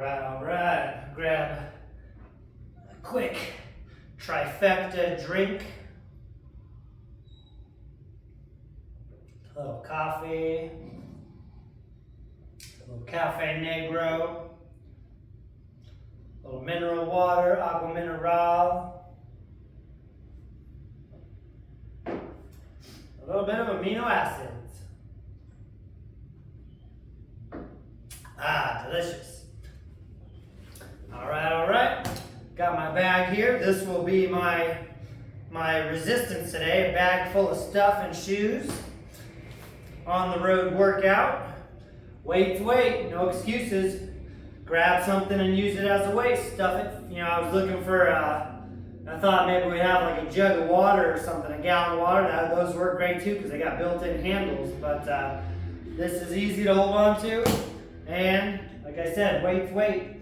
All right. Grab a quick trifecta drink. A little coffee, a little cafe negro, a little mineral water, agua mineral, a little bit of amino acids. Delicious. All right. Got my bag here. This will be my resistance today, a bag full of stuff and shoes. On the road workout. Weight's weight, no excuses. Grab something and use it as a weight. Stuff it. I was looking for, I thought maybe we'd have like a jug of water or something, a gallon of water. Those work great too because they got built-in handles. But this is easy to hold on to. And like I said, weight's weight.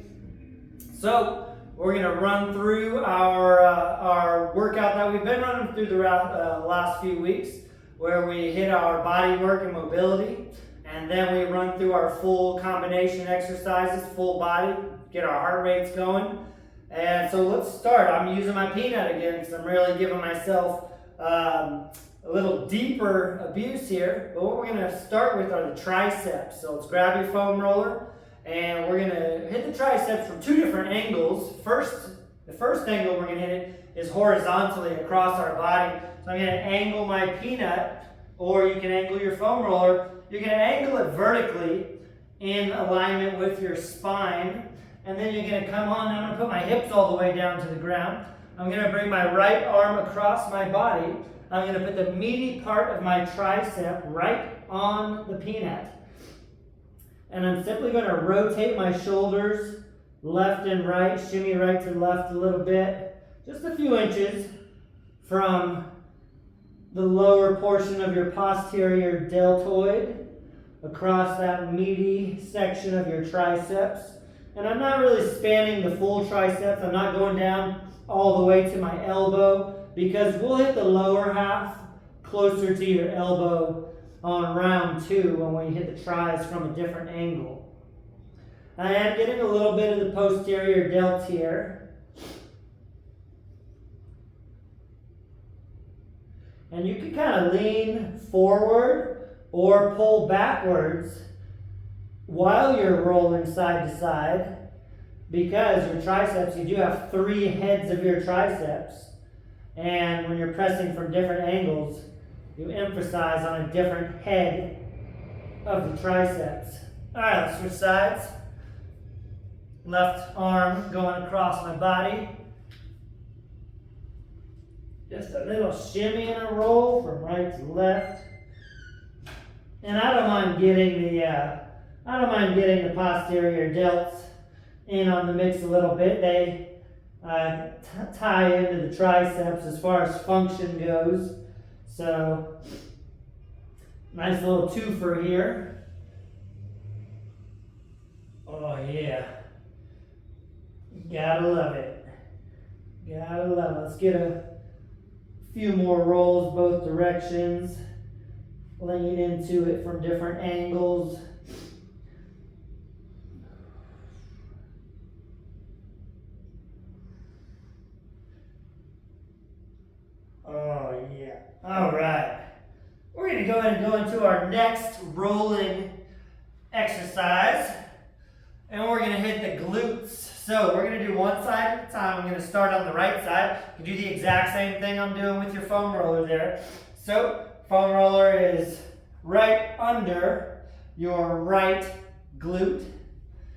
So we're going to run through our workout that we've been running through the last few weeks, where we hit our body work and mobility, and then we run through our full combination exercises, full body, get our heart rates going. And so let's start. I'm using my peanut again because I'm really giving myself a little deeper abuse here. But what we're going to start with are the triceps. So let's grab your foam roller, and we're going to hit the triceps from two different angles. The first angle we're going to hit it is horizontally across our body. So I'm going to angle my peanut, or you can angle your foam roller. You're going to angle it vertically in alignment with your spine. And then you're going to come on. I'm going to put my hips all the way down to the ground. I'm going to bring my right arm across my body. I'm going to put the meaty part of my tricep right on the peanut. And I'm simply going to rotate my shoulders left and right, shimmy right to left a little bit, just a few inches from the lower portion of your posterior deltoid across that meaty section of your triceps. And I'm not really spanning the full triceps. I'm not going down all the way to my elbow, because we'll hit the lower half closer to your elbow on round 2 when we hit the tris from a different angle. I am getting a little bit of the posterior delt here. And you can kind of lean forward or pull backwards while you're rolling side to side, because your triceps, you do have 3 heads of your triceps. And when you're pressing from different angles, you emphasize on a different head of the triceps. All right, let's switch sides. Left arm going across my body. Just a little shimmy and a roll from right to left. And I don't mind getting the posterior delts in on the mix a little bit. They tie into the triceps as far as function goes. So, nice little twofer here. Oh yeah. Gotta love it. Gotta love it. Let's get a few more rolls both directions. Lean into it from different angles. Oh yeah. All right. We're going to go ahead and go into our next rolling exercise. And we're going to hit the glutes. So we're going to do one side at a time. I'm going to start on the right side. You do the exact same thing I'm doing with your foam roller there. So foam roller is right under your right glute.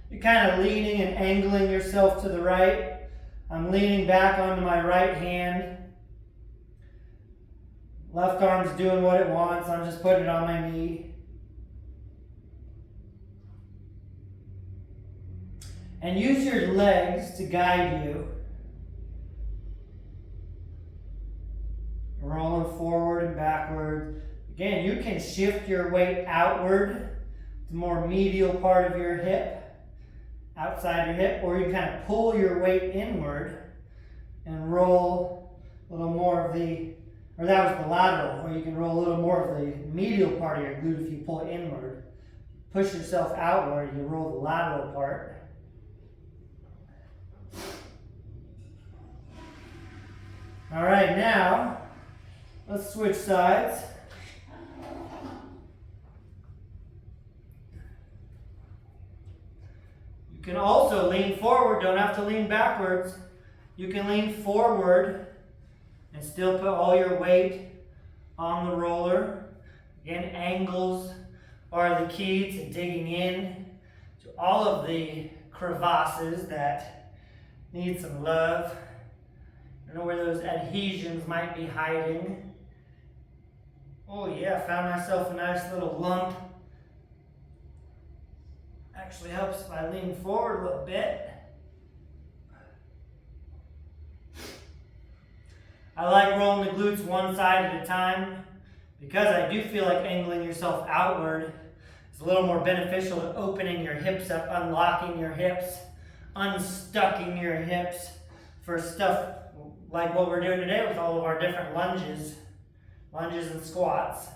You're kind of leaning and angling yourself to the right. I'm leaning back onto my right hand. Left arm's doing what it wants. I'm just putting it on my knee. And use your legs to guide you. Rolling forward and backward. Again, you can shift your weight outward to the more medial part of your hip, outside your hip, or you can kind of pull your weight inward and roll a little more of the, or that was the lateral, or you can roll a little more of the medial part of your glute if you pull it inward. Push yourself outward, you roll the lateral part. All right, now let's switch sides. You can also lean forward, don't have to lean backwards. You can lean forward and still put all your weight on the roller. Again, angles are the key to digging in to all of the crevasses that need some love. I know where those adhesions might be hiding. Oh yeah, found myself a nice little lump. Actually helps if I lean forward a little bit. I like rolling the glutes one side at a time because I do feel like angling yourself outward is a little more beneficial to opening your hips up, unlocking your hips, unstucking your hips for stuff like what we're doing today with all of our different lunges and squats.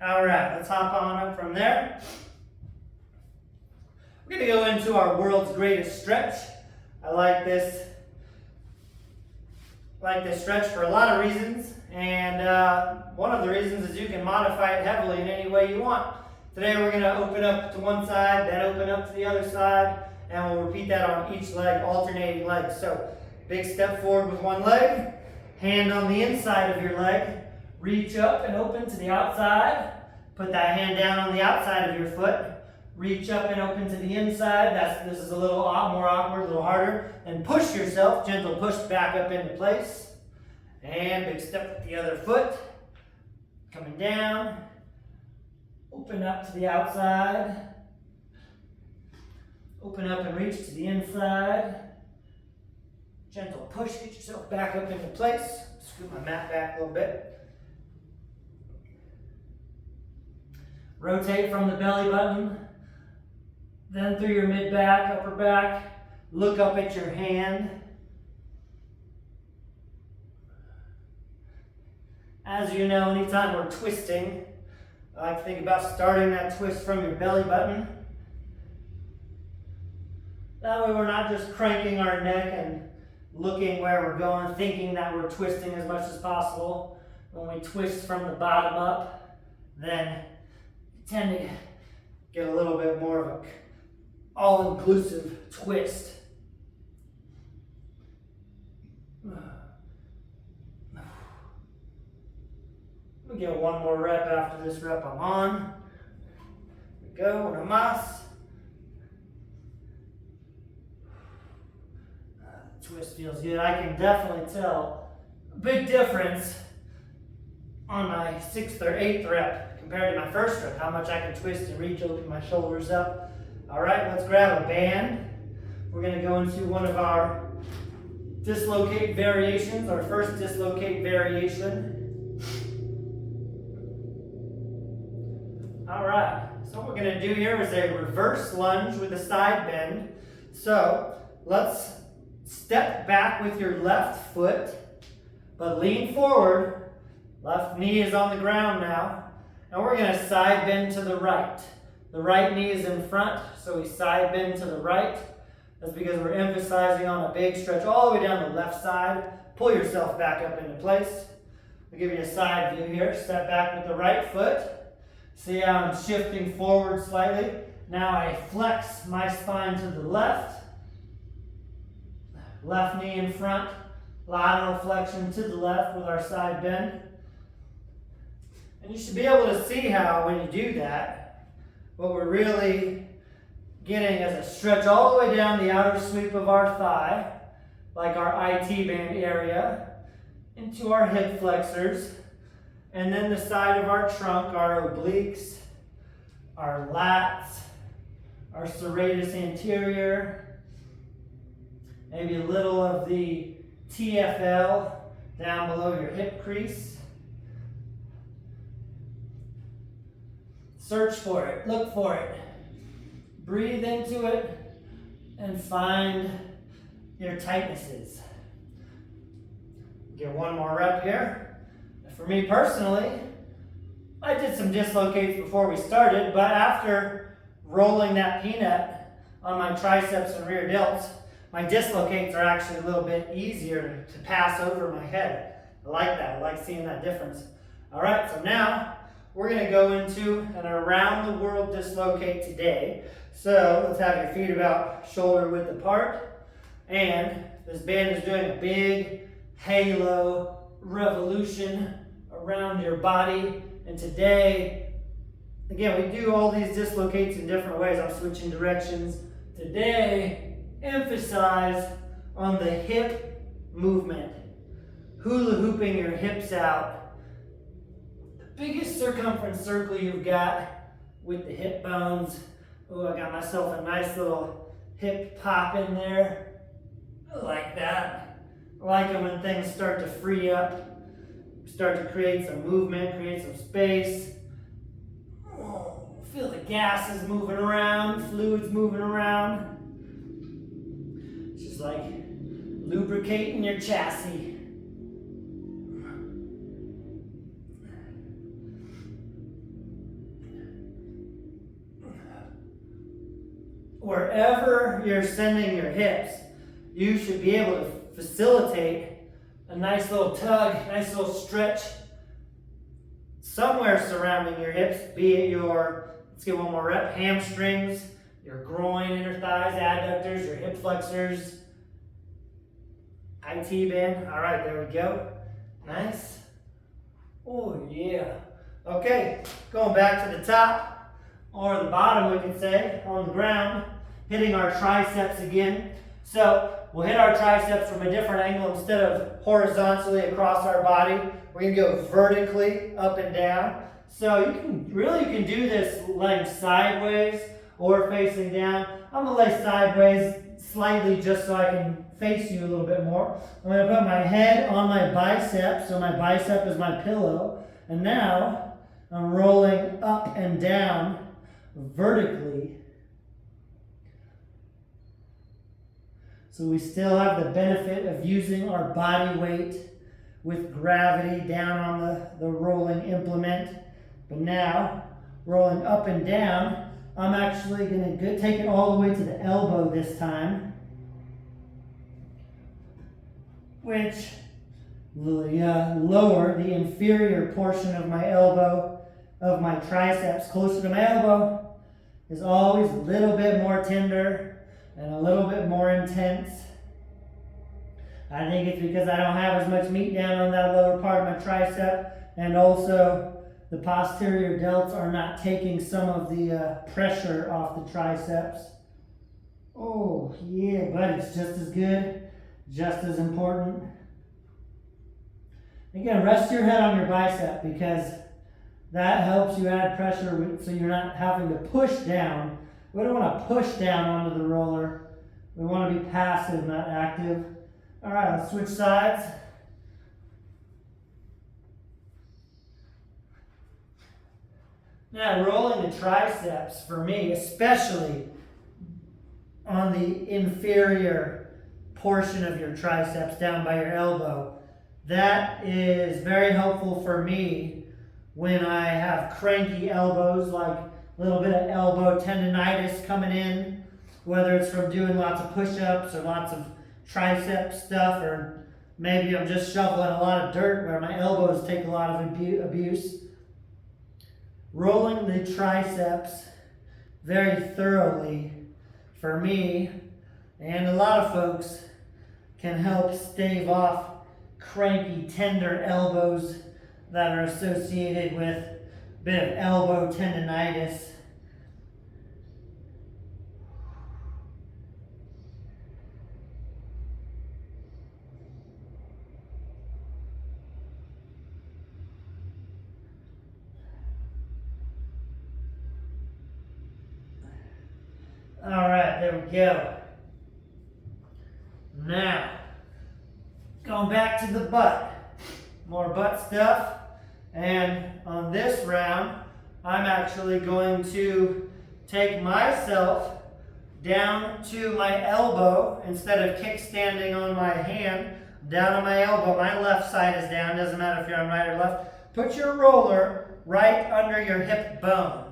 All right, let's hop on up from there. We're going to go into our world's greatest stretch. I like this stretch for a lot of reasons, and one of the reasons is you can modify it heavily in any way you want. Today we're going to open up to one side, then open up to the other side, and we'll repeat that on each leg, alternating legs. So, big step forward with one leg, hand on the inside of your leg, reach up and open to the outside, put that hand down on the outside of your foot, reach up and open to the inside. This is a little more awkward, a little harder. And push yourself, gentle push back up into place. And big step with the other foot. Coming down. Open up to the outside. Open up and reach to the inside. Gentle push, get yourself back up into place. Scoot my mat back a little bit. Rotate from the belly button. Then through your mid-back, upper back, look up at your hand. As you know, anytime we're twisting, I like to think about starting that twist from your belly button. That way we're not just cranking our neck and looking where we're going, thinking that we're twisting as much as possible. When we twist from the bottom up, then you tend to get a little bit more of a all-inclusive twist. We'll get one more rep after this rep I'm on. Here we go, una más. Twist feels good. I can definitely tell a big difference on my 6th or 8th rep compared to my first rep, how much I can twist and reach, open my shoulders up. All right, let's grab a band. We're going to go into one of our dislocate variations, our first dislocate variation. All right, so what we're going to do here is a reverse lunge with a side bend. So let's step back with your left foot, but lean forward. Left knee is on the ground now, and we're going to side bend to the right. The right knee is in front, so we side bend to the right. That's because we're emphasizing on a big stretch all the way down the left side. Pull yourself back up into place. I'll give you a side view here. Step back with the right foot. See how I'm shifting forward slightly. Now I flex my spine to the left. Left knee in front. Lateral flexion to the left with our side bend. And you should be able to see how when you do that, what we're really getting is a stretch all the way down the outer sweep of our thigh, like our IT band area, into our hip flexors, and then the side of our trunk, our obliques, our lats, our serratus anterior, maybe a little of the TFL down below your hip crease. Search for it, look for it, breathe into it, and find your tightnesses. Get one more rep here. For me personally, I did some dislocates before we started, but after rolling that peanut on my triceps and rear delts, my dislocates are actually a little bit easier to pass over my head. I like that. I like seeing that difference. All right, so now we're going to go into an around the world dislocate today. So let's have your feet about shoulder width apart. And this band is doing a big halo revolution around your body. And today, again, we do all these dislocates in different ways. I'm switching directions. Today, emphasize on the hip movement. Hula hooping your hips out. The biggest circumference circle you've got with the hip bones. Oh, I got myself a nice little hip pop in there. Like that. I like it when things start to free up. Start to create some movement, create some space. Oh, feel the gases moving around, fluids moving around. It's just like lubricating your chassis. Wherever you're sending your hips, you should be able to facilitate a nice little tug, nice little stretch somewhere surrounding your hips, be it your, let's get one more rep, hamstrings, your groin, inner thighs, adductors, your hip flexors, IT band. All right, there we go. Nice. Oh, yeah. Okay, going back to the top, or the bottom, we can say, on the ground, hitting our triceps again. So we'll hit our triceps from a different angle. Instead of horizontally across our body, we're going to go vertically up and down. So you can do this laying sideways or facing down. I'm going to lay sideways slightly just so I can face you a little bit more. I'm going to put my head on my bicep, so my bicep is my pillow. And now I'm rolling up and down vertically. So we still have the benefit of using our body weight with gravity down on the rolling implement. But now, rolling up and down, I'm actually going to take it all the way to the elbow this time, which will lower the inferior portion of my elbow, of my triceps. Closer to my elbow is always a little bit more tender and a little bit more intense. I think it's because I don't have as much meat down on that lower part of my tricep, and also the posterior delts are not taking some of the pressure off the triceps. Oh yeah, but it's just as good, just as important. Again, rest your head on your bicep because that helps you add pressure so you're not having to push down. We don't want to push down onto the roller. We want to be passive, not active. All right, let's switch sides. Now, rolling the triceps, for me, especially on the inferior portion of your triceps down by your elbow, that is very helpful for me when I have cranky elbows, like a little bit of elbow tendonitis coming in, whether it's from doing lots of push-ups or lots of tricep stuff, or maybe I'm just shoveling a lot of dirt where my elbows take a lot of abuse. Rolling the triceps very thoroughly, for me, and a lot of folks, can help stave off cranky, tender elbows that are associated with a bit of elbow tendonitis. All right, there we go. Now, going back to the butt. More butt stuff. And on this round, I'm actually going to take myself down to my elbow instead of kickstanding on my hand, down on my elbow. My left side is down, doesn't matter if you're on right or left. Put your roller right under your hip bone.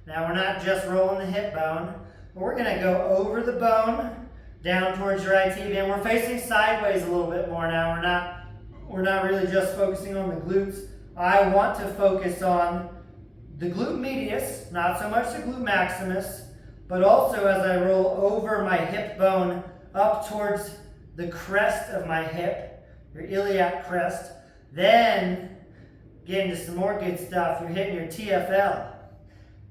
Now we're not just rolling the hip bone, but we're gonna go over the bone down towards your IT band. We're facing sideways a little bit more now. We're not really just focusing on the glutes. I want to focus on the glute medius, not so much the glute maximus, but also as I roll over my hip bone up towards the crest of my hip, your iliac crest. Then get into some more good stuff. You're hitting your TFL.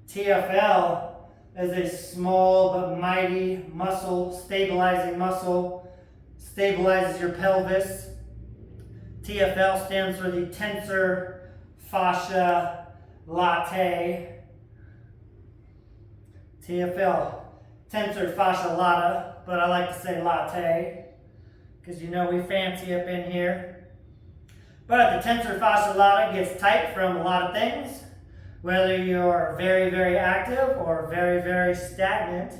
TFL is a small but mighty muscle, stabilizing muscle, stabilizes your pelvis. TFL stands for the tensor fascia latae. TFL, tensor fascia lata, but I like to say latae because you know we fancy up in here. But the tensor fascia lata gets tight from a lot of things, whether you're very, very active or very, very stagnant.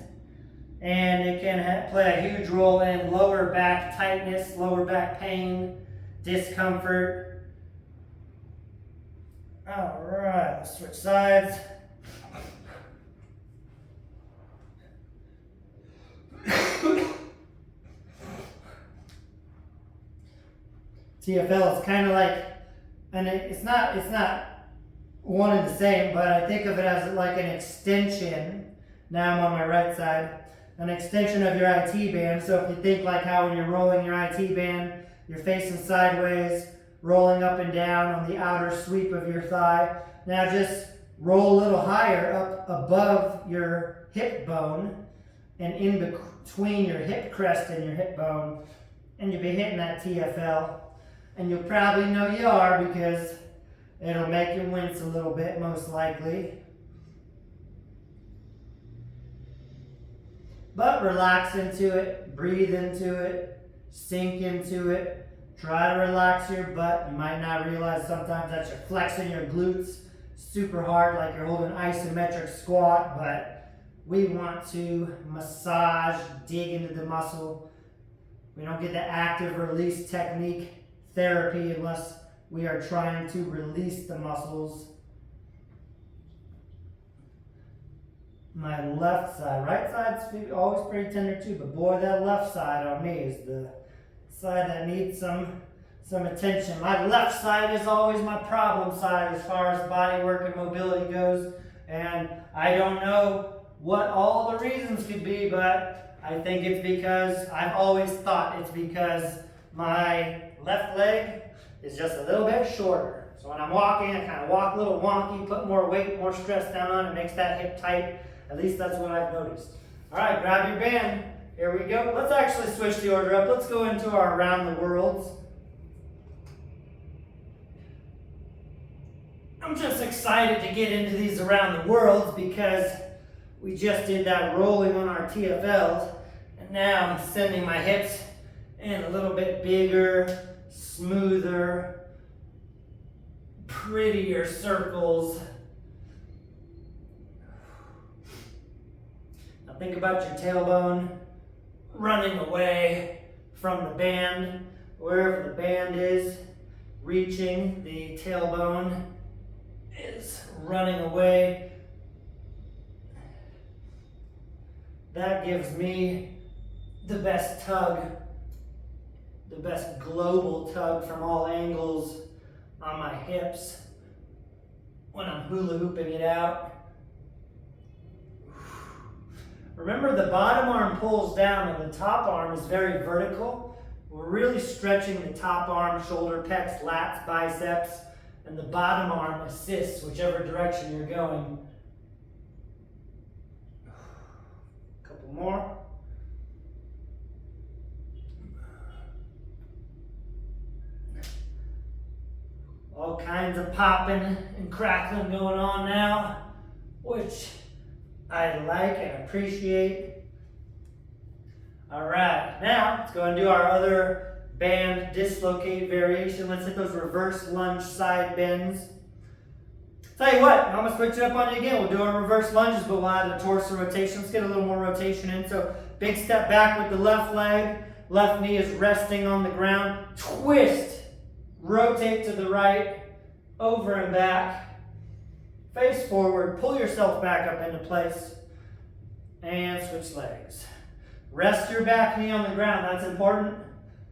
And it can play a huge role in lower back tightness, lower back pain, discomfort. All right, let's switch sides. TFL is kind of like, and it's not one and the same, but I think of it as like an extension. Now I'm on my right side, an extension of your IT band. So if you think like how when you're rolling your IT band, you're facing sideways, rolling up and down on the outer sweep of your thigh. Now just roll a little higher up above your hip bone and in between your hip crest and your hip bone, and you'll be hitting that TFL. And you'll probably know you are because it'll make you wince a little bit, most likely. But relax into it, breathe into it, sink into it. Try to relax your butt. You might not realize sometimes that you're flexing your glutes super hard like you're holding an isometric squat, but we want to massage, dig into the muscle. We don't get the active release technique therapy unless we are trying to release the muscles. My left side, right side's always pretty tender too, but boy, that left side on me is the side that needs some attention. My left side is always my problem side as far as body work and mobility goes, and I don't know what all the reasons could be, but I think it's because I've always thought it's because my left leg is just a little bit shorter. So when I'm walking, I kind of walk a little wonky, put more weight, more stress down on it, makes that hip tight. At least that's what I've noticed. All right, grab your band. Here we go. Let's actually switch the order up. Let's go into our around the worlds. I'm just excited to get into these around the worlds because we just did that rolling on our TFLs, and now I'm sending my hips in a little bit bigger, smoother, prettier circles. Now think about your tailbone running away from the band. Wherever the band is reaching, the tailbone is running away. That gives me the best tug, the best global tug from all angles on my hips when I'm hula hooping it out. Remember, the bottom arm pulls down and the top arm is very vertical. We're really stretching the top arm, shoulder, pecs, lats, biceps, and the bottom arm assists whichever direction you're going. A couple more. All kinds of popping and crackling going on now, which I like and appreciate. All right, now let's go and do our other band dislocate variation. Let's hit those reverse lunge side bends. Tell you what, I'm gonna switch it up on you again. We'll do our reverse lunges, but we'll add a torso rotation. Let's get a little more rotation in. So big step back with the left leg. Left knee is resting on the ground. Twist. Rotate to the right, over and back, face forward, pull yourself back up into place, and switch legs. Rest your back knee on the ground. That's important.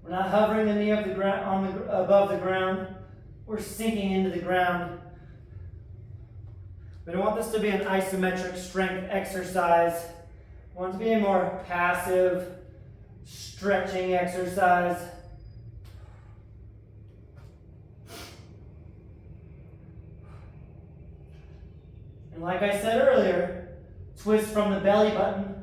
We're not hovering the knee of the ground above the ground. We're sinking into the ground. We don't want this to be an isometric strength exercise. We want it to be a more passive, stretching exercise. And like I said earlier, twist from the belly button.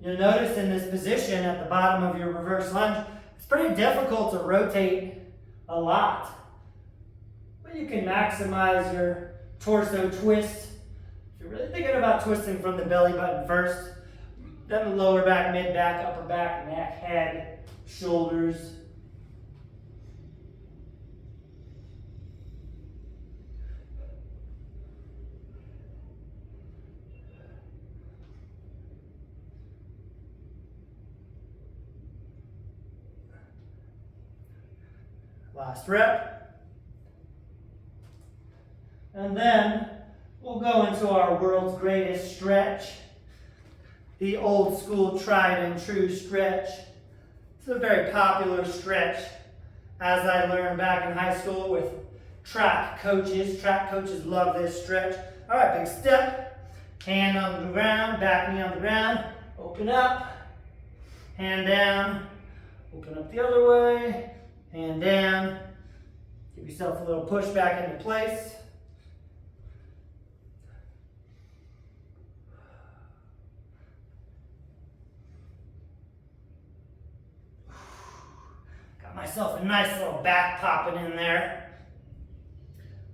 You'll notice in this position at the bottom of your reverse lunge, it's pretty difficult to rotate a lot. But you can maximize your torso twist. If you're really thinking about twisting from the belly button first, then the lower back, mid back, upper back, neck, head, shoulders. Last rep. And then we'll go into our world's greatest stretch, the old school tried and true stretch. It's a very popular stretch, as I learned back in high school with track coaches. Track coaches love this stretch. All right, big step. Hand on the ground, back knee on the ground. Open up, hand down. Open up the other way. Hand down. Give yourself a little push back into place. Got myself a nice little back popping in there.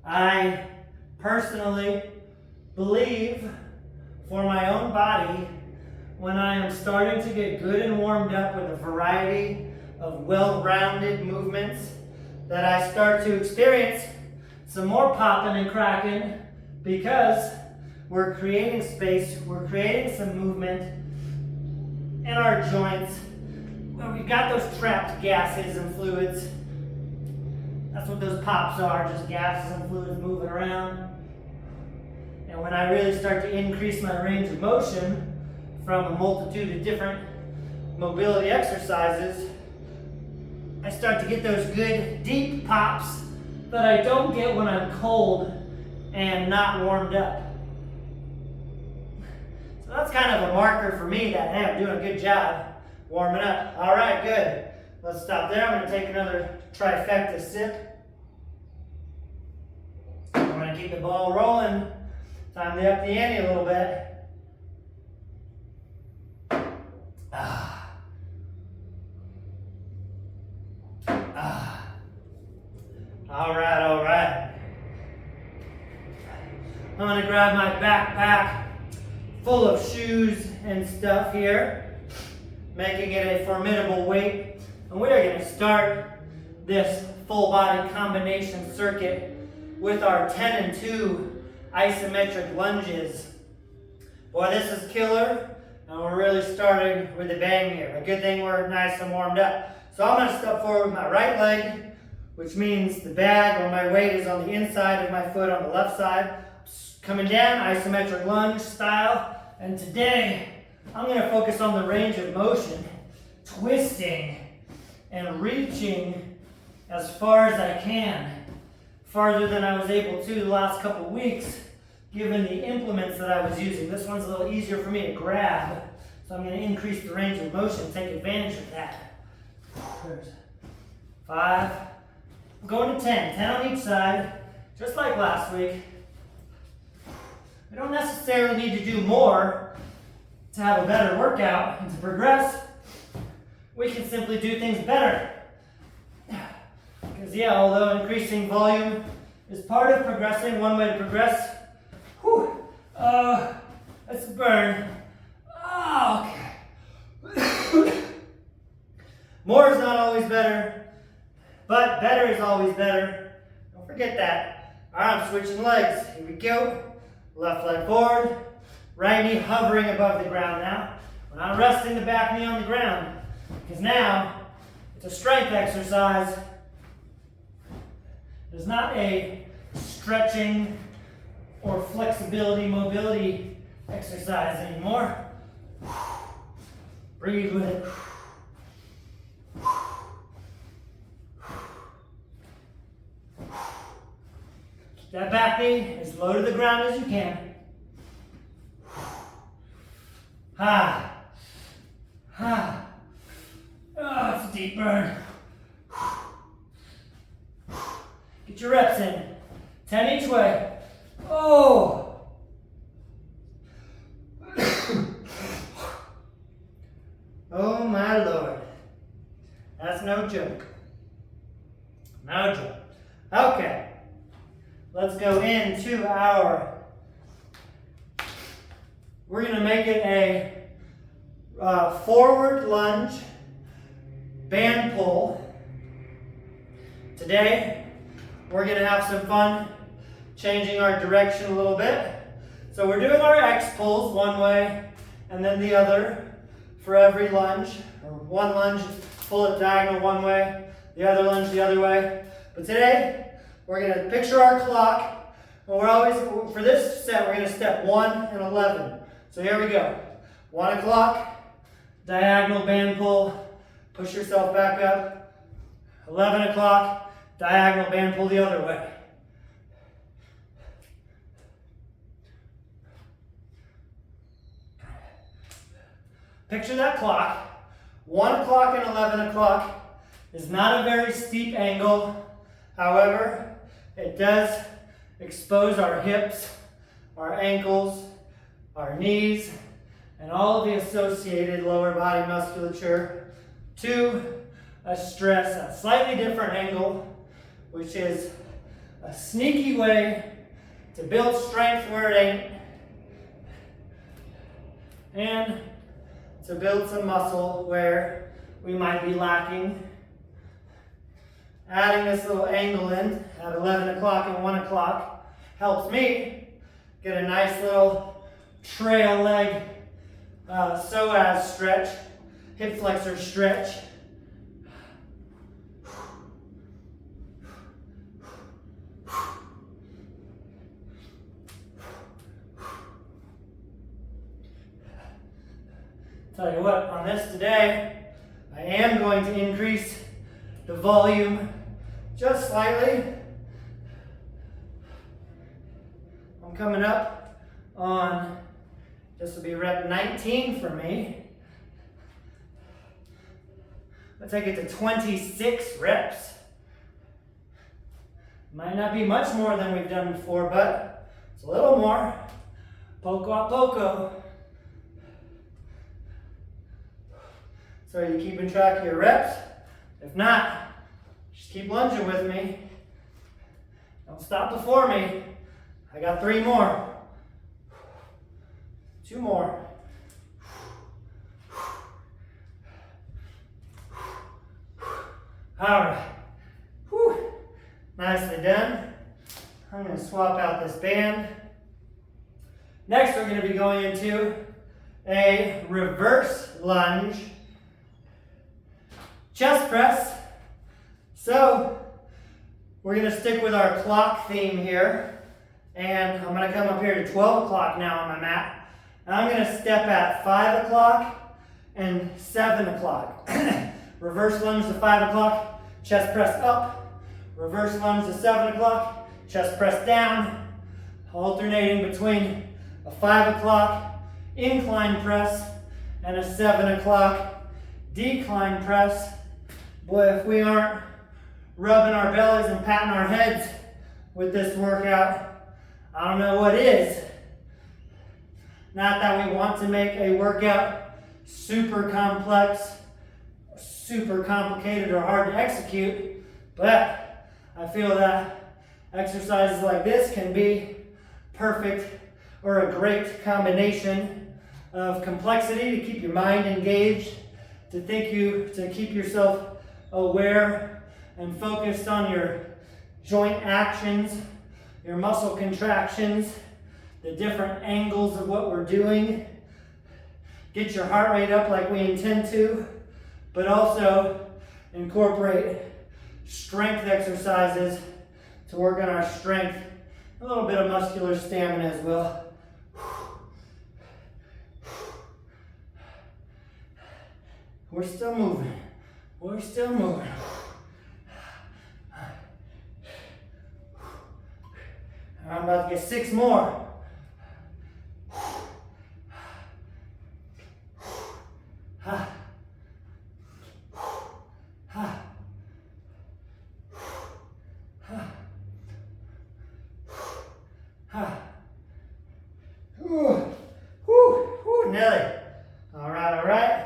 I personally believe for my own body, when I am starting to get good and warmed up with a variety of well-rounded movements, that I start to experience some more popping and cracking, because we're creating space, we're creating some movement in our joints where we've got those trapped gases and fluids. That's what those pops are, just gases and fluids moving around. And when I really start to increase my range of motion from a multitude of different mobility exercises, I start to get those good deep pops that I don't get when I'm cold and not warmed up. So that's kind of a marker for me that, hey, I'm doing a good job warming up. All right, good. Let's stop there. I'm going to take another trifecta sip. I'm going to keep the ball rolling. Time to up the ante a little bit. All right. I'm going to grab my backpack full of shoes and stuff here, making it a formidable weight. And we are going to start this full body combination circuit with our 10 and 2 isometric lunges. Boy, this is killer, and we're really starting with a bang here. A good thing we're nice and warmed up. So I'm going to step forward with my right leg, which means the bag or my weight is on the inside of my foot on the left side. Coming down, isometric lunge style. And today, I'm going to focus on the range of motion, twisting and reaching as far as I can, farther than I was able to the last couple of weeks, given the implements that I was using. This one's a little easier for me to grab, so I'm going to increase the range of motion, take advantage of that. There's 5. I'm going to 10. 10 on each side, just like last week. We don't necessarily need to do more to have a better workout and to progress. We can simply do things better. Because although increasing volume is part of progressing, one way to progress, let's burn. Okay. More is not always better, but better is always better. Don't forget that. All right, I'm switching legs. Here we go. Left leg forward, right knee hovering above the ground now. We're not resting the back knee on the ground, because now it's a strength exercise. It's not a stretching or flexibility, mobility exercise anymore. Breathe with it. Keep that back knee as low to the ground as you can. Ha. Ha. Oh, it's a deep burn. Get your reps in. 10 each way. Oh. Oh my Lord. That's no joke. No joke. Okay. Let's go into we're going to make it a forward lunge band pull. Today, we're going to have some fun changing our direction a little bit. So we're doing our X pulls one way and then the other for every lunge. Or one lunge, pull it diagonal one way, the other lunge the other way. But today, we're going to picture our clock. And for this set, we're going to step 1 and 11. So here we go. 1 o'clock, diagonal band pull, push yourself back up. 11 o'clock, diagonal band pull the other way. Picture that clock. 1 o'clock and 11 o'clock is not a very steep angle. However, it does expose our hips, our ankles, our knees, and all of the associated lower body musculature to a stress, a slightly different angle, which is a sneaky way to build strength where it ain't, and to build some muscle where we might be lacking. Adding this little angle in at 11 o'clock and 1 o'clock helps me get a nice little trail leg psoas stretch, hip flexor stretch. Tell you what, on this today, I am going to increase the volume just slightly. I'm coming up on, this will be rep 19 for me. I'll take it to 26 reps. Might not be much more than we've done before, but it's a little more. Poco a poco. So are you keeping track of your reps? If not, just keep lunging with me. Don't stop before me. I got 3 more. 2 more. All right. Whew. Nicely done. I'm going to swap out this band. Next, we're going to be going into a reverse lunge chest press. So we're going to stick with our clock theme here, and I'm going to come up here to 12 o'clock now on my mat, and I'm going to step at 5 o'clock and 7 o'clock. Reverse lunge to 5 o'clock, chest press up. Reverse lunge to 7 o'clock, chest press down. Alternating between a 5 o'clock incline press and a 7 o'clock decline press. Boy, if we aren't rubbing our bellies and patting our heads with this workout, I don't know what is. Not that we want to make a workout super complex, super complicated, or hard to execute, but I feel that exercises like this can be perfect or a great combination of complexity to keep your mind engaged, to keep yourself aware and focused on your joint actions, your muscle contractions, the different angles of what we're doing. Get your heart rate up like we intend to, but also incorporate strength exercises to work on our strength, a little bit of muscular stamina as well. We're still moving. We're still moving. I'm about to get 6 more. Nelly. All right.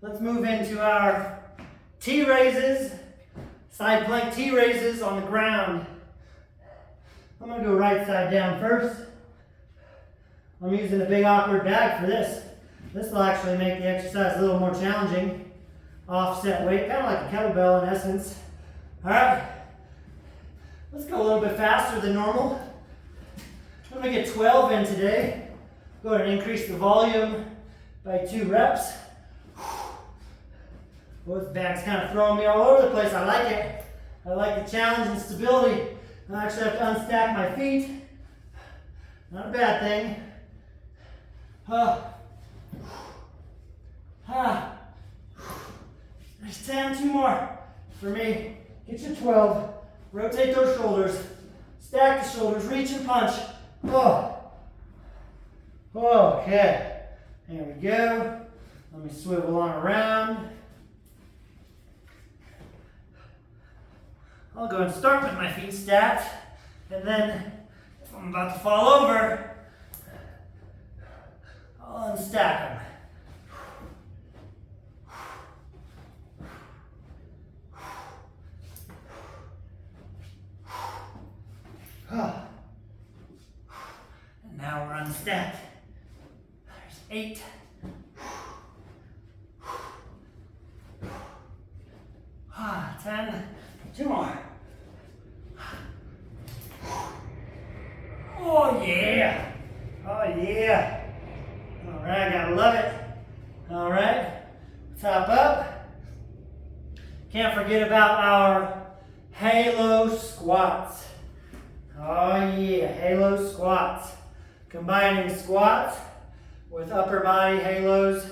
Let's move into our T raises, side plank T raises on the ground. I'm gonna go right side down first. I'm using the big awkward bag for this. This will actually make the exercise a little more challenging. Offset weight, kind of like a kettlebell in essence. All right, let's go a little bit faster than normal. I'm gonna get 12 in today. Go ahead and increase the volume by 2 reps. Both bags kind of throwing me all over the place. I like it. I like the challenge and stability. I actually have to unstack my feet. Not a bad thing. There's 10, 2 more for me. Get your 12. Rotate those shoulders. Stack the shoulders. Reach and punch. Okay. There we go. Let me swivel on around. I'll go and start with my feet stacked, and then if I'm about to fall over, I'll unstack them. And now we're unstacked. There's 8. 10. 2 more. Oh yeah. Oh yeah. All right, gotta love it. All right, top up. Can't forget about our halo squats. Oh yeah, halo squats. Combining squats with upper body halos,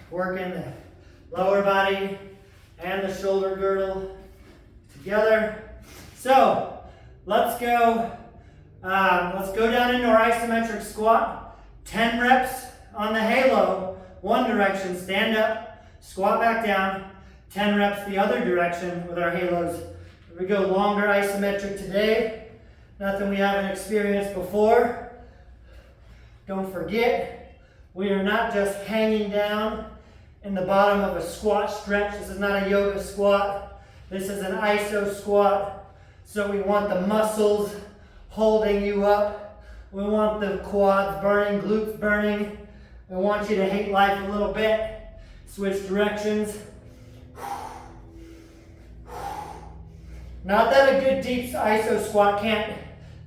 working the lower body and the shoulder girdle together. So let's go down into our isometric squat. 10 reps on the halo, one direction, stand up, squat back down. 10 reps the other direction with our halos. Here we go, longer isometric today. Nothing we haven't experienced before. Don't forget, we are not just hanging down in the bottom of a squat stretch. This is not a yoga squat. This is an iso squat. So we want the muscles holding you up. We want the quads burning, glutes burning. We want you to hate life a little bit. Switch directions. Not that a good deep iso squat can't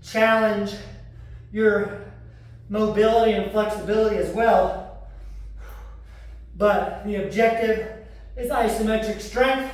challenge your mobility and flexibility as well, but the objective is isometric strength.